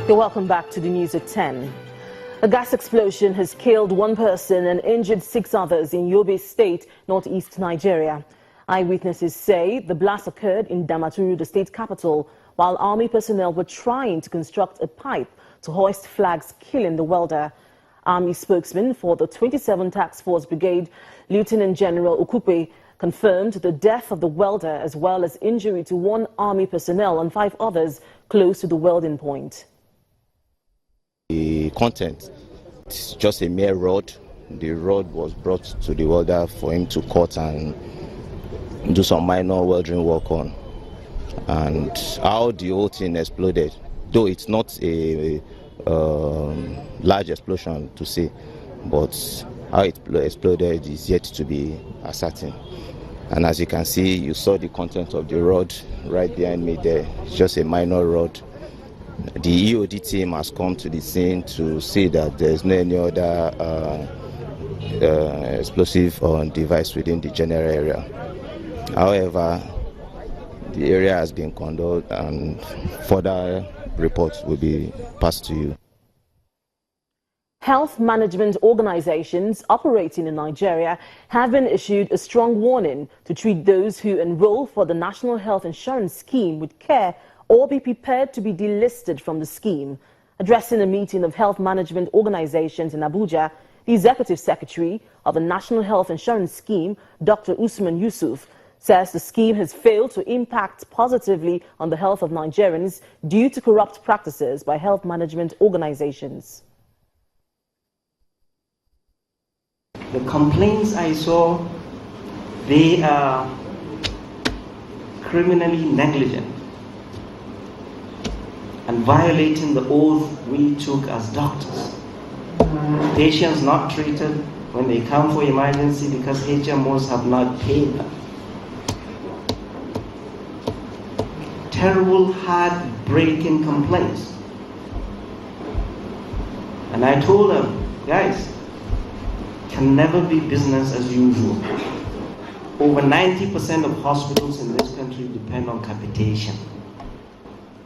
You're welcome back to the news at 10. A gas explosion has killed one person and injured 6 others in Yobe State, northeast Nigeria. Eyewitnesses say the blast occurred in Damaturu, the state capital, while army personnel were trying to construct a pipe to hoist flags, killing the welder. Army spokesman for the 27th Task Force Brigade, Lieutenant General Okupe, confirmed the death of the welder as well as injury to 1 army personnel and 5 others close to the welding point. The content is just a mere rod. The rod was brought to the welder for him to cut and do some minor welding work on. And how the whole thing exploded, though it's not a large explosion to say, but how it exploded is yet to be ascertained. And as you can see, you saw the content of the rod right behind me there. It's just a minor rod. The EOD team has come to the scene to see that there's no any other explosive device within the general area. However, the area has been condoled and further reports will be passed to you. Health management organizations operating in Nigeria have been issued a strong warning to treat those who enroll for the National Health Insurance Scheme with care or be prepared to be delisted from the scheme. Addressing a meeting of health management organizations in Abuja, the Executive Secretary of the National Health Insurance Scheme, Dr. Usman Yusuf, says the scheme has failed to impact positively on the health of Nigerians due to corrupt practices by health management organizations. The complaints I saw, they are criminally negligent and violating the oath we took as doctors. Patients not treated when they come for emergency because HMOs have not paid them. Terrible, heart-breaking complaints. And I told them, guys, can never be business as usual. Over 90% of hospitals in this country depend on capitation.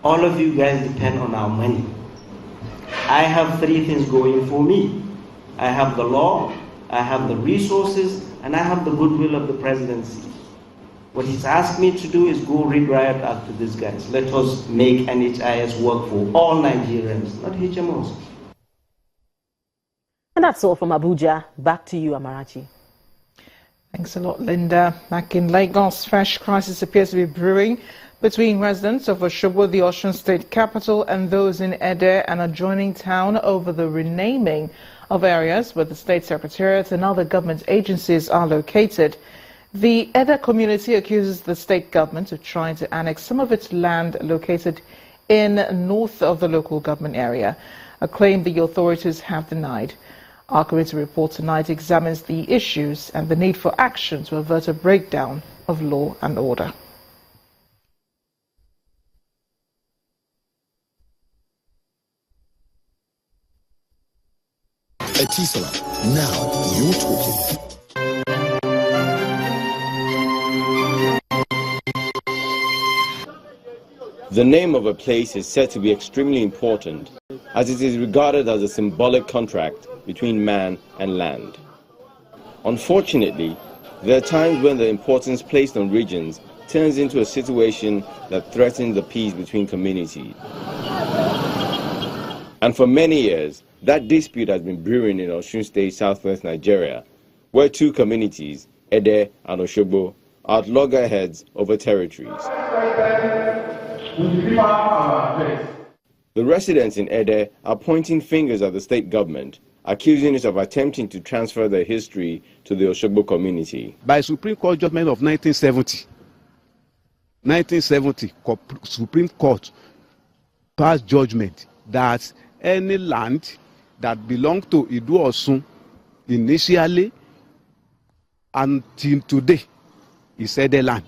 All of you guys depend on our money. I have 3 things going for me. I have the law, I have the resources, and I have the goodwill of the presidency. What he's asked me to do is go read riot after these guys. Let us make NHIS work for all Nigerians, not HMOs. And that's all from Abuja. Back to you, Amarachi. Thanks a lot, Linda. Back in Lagos, fresh crisis appears to be brewing between residents of Osogbo, the Osun state capital, and those in Ede, an adjoining town, over the renaming of areas where the state secretariat and other government agencies are located. The Ede community accuses the state government of trying to annex some of its land located in north of the local government area, a claim the authorities have denied. Our committee report tonight examines the issues and the need for action to avert a breakdown of law and order. Etisola, now you're talking. The name of a place is said to be extremely important, as it is regarded as a symbolic contract between man and land. Unfortunately, there are times when the importance placed on regions turns into a situation that threatens the peace between communities. And for many years, that dispute has been brewing in Osun State, southwest Nigeria, where 2 communities, Ede and Osogbo, are at loggerheads over territories. The residents in Ede are pointing fingers at the state government, accusing it of attempting to transfer their history to the Osogbo community. By Supreme Court judgment of 1970, Supreme Court passed judgment that any land that belonged to Idu Osun initially until today is Ede land.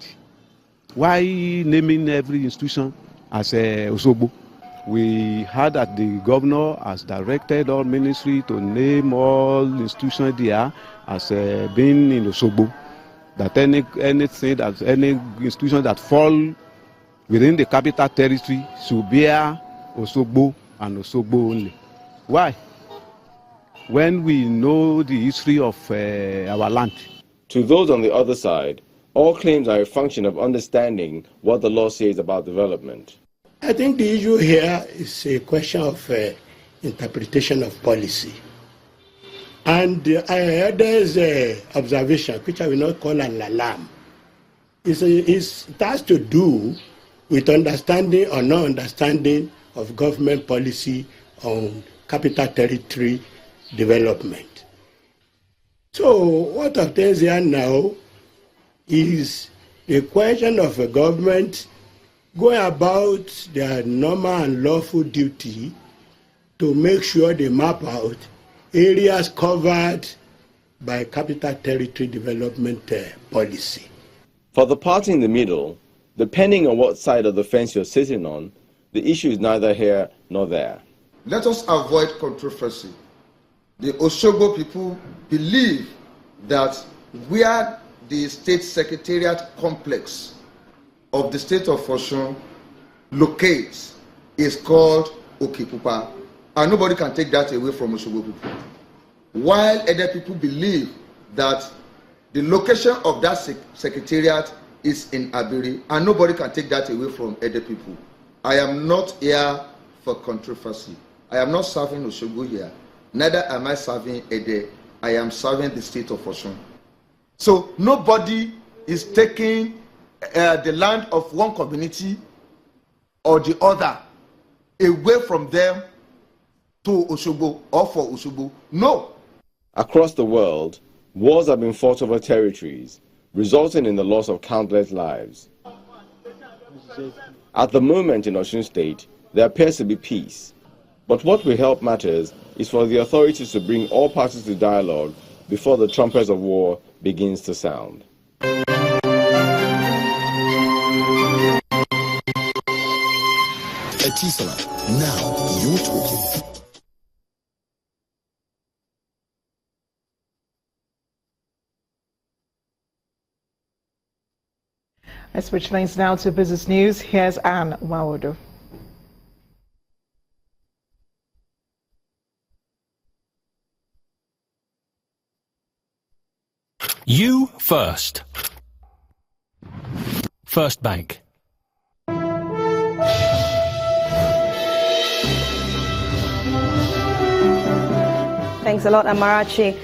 Why naming every institution as Osogbo? We heard that the governor has directed all ministry to name all institutions there as being in Osogbo. That any institution that fall within the capital territory should bear Osogbo and Osogbo only. Why? When we know the history of our land. To those on the other side, all claims are a function of understanding what the law says about development. I think the issue here is a question of interpretation of policy. And there's an observation, which I will not call an alarm. It has to do with understanding or not understanding of government policy on capital territory development. So what obtains here now is the question of a government going about their normal and lawful duty to make sure they map out areas covered by capital territory development policy. For the party in the middle, depending on what side of the fence you're sitting on, the issue is neither here nor there. Let us avoid controversy. The Osogbo people believe that where the state secretariat complex of the state of Osun locates is called Okipupa, and nobody can take that away from Osogbo people. While other people believe that the location of that secretariat is in Abiri, and nobody can take that away from other people. I am not here for controversy. I am not serving Osogbo here. Neither am I serving Ede. I am serving the state of Osun. So nobody is taking the land of one community or the other away from them to Osogbo or for Osogbo. No. Across the world, wars have been fought over territories, resulting in the loss of countless lives. At the moment in Osun State, there appears to be peace. But what will help matters is for the authorities to bring all parties to dialogue before the trumpets of war begins to sound. Etisala, now you're talking. Let's switch lanes now to business news. Here's Anne Wawodo. You first. First Bank. Thanks a lot, Amarachi.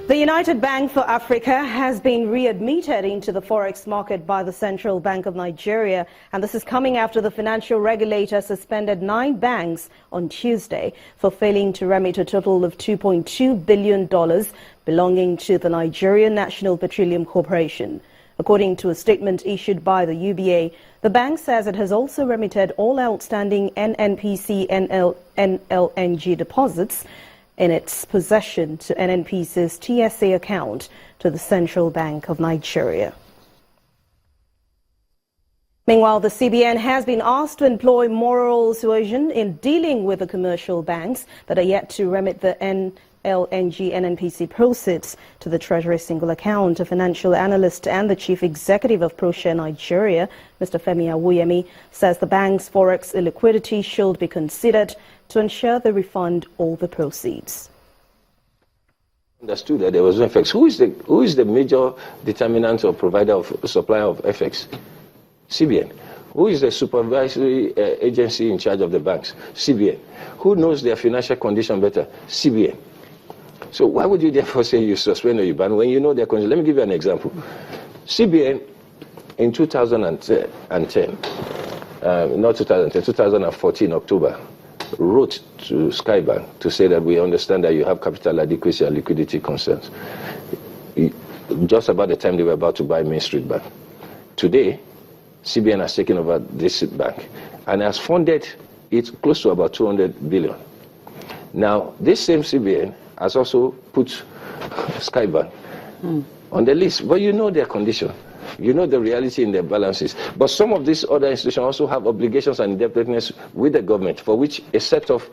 The United Bank for Africa has been readmitted into the forex market by the Central Bank of Nigeria, and this is coming after the financial regulator suspended 9 banks on Tuesday for failing to remit a total of $2.2 billion belonging to the Nigerian National Petroleum Corporation. According to a statement issued by the UBA, the bank says it has also remitted all outstanding NNPC NLNG deposits in its possession to NNPC's TSA account to the Central Bank of Nigeria. Meanwhile, the CBN has been asked to employ moral suasion in dealing with the commercial banks that are yet to remit the NLNG NNPC proceeds to the Treasury single account. A financial analyst and the chief executive of ProShare Nigeria, Mr. Femi Awuyemi, says the bank's forex illiquidity should be considered to ensure they refund all the proceeds. Understood that there was no FX. Who is the major determinant or provider of supply of FX? CBN. Who is the supervisory agency in charge of the banks? CBN. Who knows their financial condition better? CBN. So why would you therefore say you suspend or you ban when you know their condition? Let me give you an example. CBN in 2010, not 2010, 2014 October, wrote to Skybank to say that we understand that you have capital adequacy and liquidity concerns. Just about the time they were about to buy Main Street Bank. Today, CBN has taken over this bank and has funded it close to about 200 billion. Now, this same CBN has also put Skybank on the list, but you know their condition. You know the reality in their balances. But some of these other institutions also have obligations and indebtedness with the government for which a set-off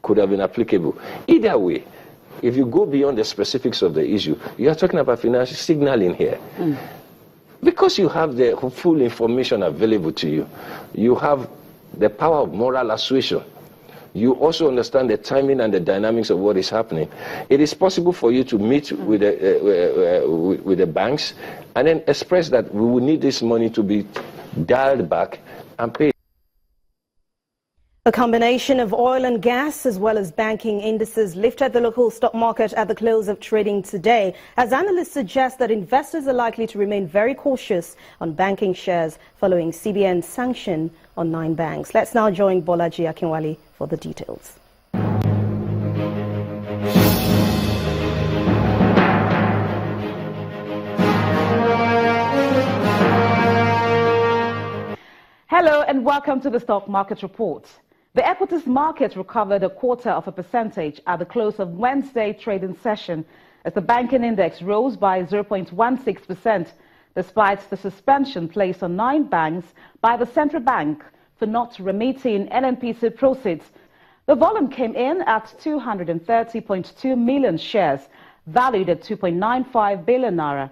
could have been applicable. Either way, if you go beyond the specifics of the issue, you are talking about financial signaling here. Because you have the full information available to you, you have the power of moral assuasion you also understand the timing and the dynamics of what is happening. It is possible for you to meet with the banks and then express that we will need this money to be dialed back and paid. A combination of oil and gas as well as banking indices lifted the local stock market at the close of trading today, as analysts suggest that investors are likely to remain very cautious on banking shares following CBN's sanction on 9 banks. Let's now join Bolaji Akinwale for the details. Hello and welcome to the Stock Market Report. The equities market recovered 0.25% at the close of Wednesday trading session as the banking index rose by 0.16% despite the suspension placed on 9 banks by the central bank for not remitting NNPC proceeds. The volume came in at 230.2 million shares, valued at 2.95 billion naira.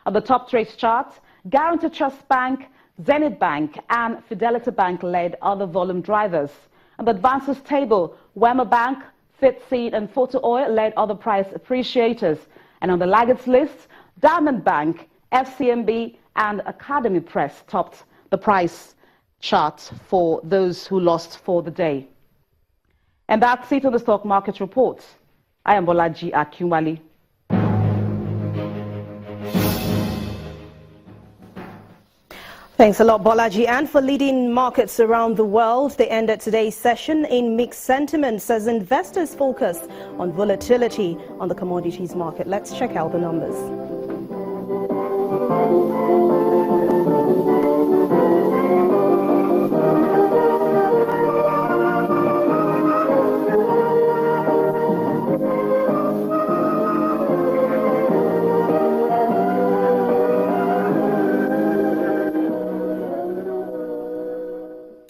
On the top trades chart, Guaranty Trust Bank, Zenith Bank and Fidelity Bank led other volume drivers. On the advances table, Wema Bank, Fitseed and Photo Oil led other price appreciators. And on the laggards list, Diamond Bank, FCMB and Academy Press topped the price chart for those who lost for the day. And that's it on the Stock Market Report. I am Bolaji Akinwale. Thanks a lot, Bolaji. And for leading markets around the world, they ended today's session in mixed sentiments as investors focus on volatility on the commodities market. Let's check out the numbers.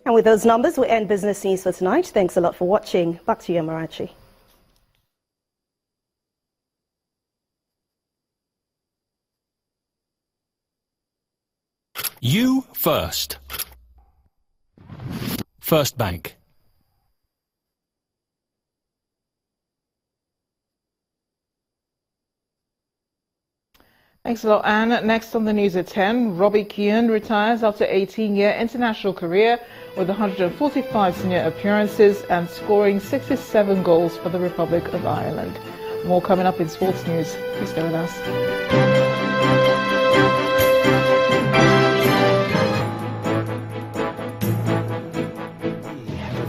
And with those numbers, we end business news for tonight. Thanks a lot for watching. Back to you, Amarachi. You first. First Bank. Thanks a lot, Anne. Next on the news at 10, Robbie Keown retires after 18-year international career with 145 senior appearances and scoring 67 goals for the Republic of Ireland. More coming up in sports news. Please stay with us.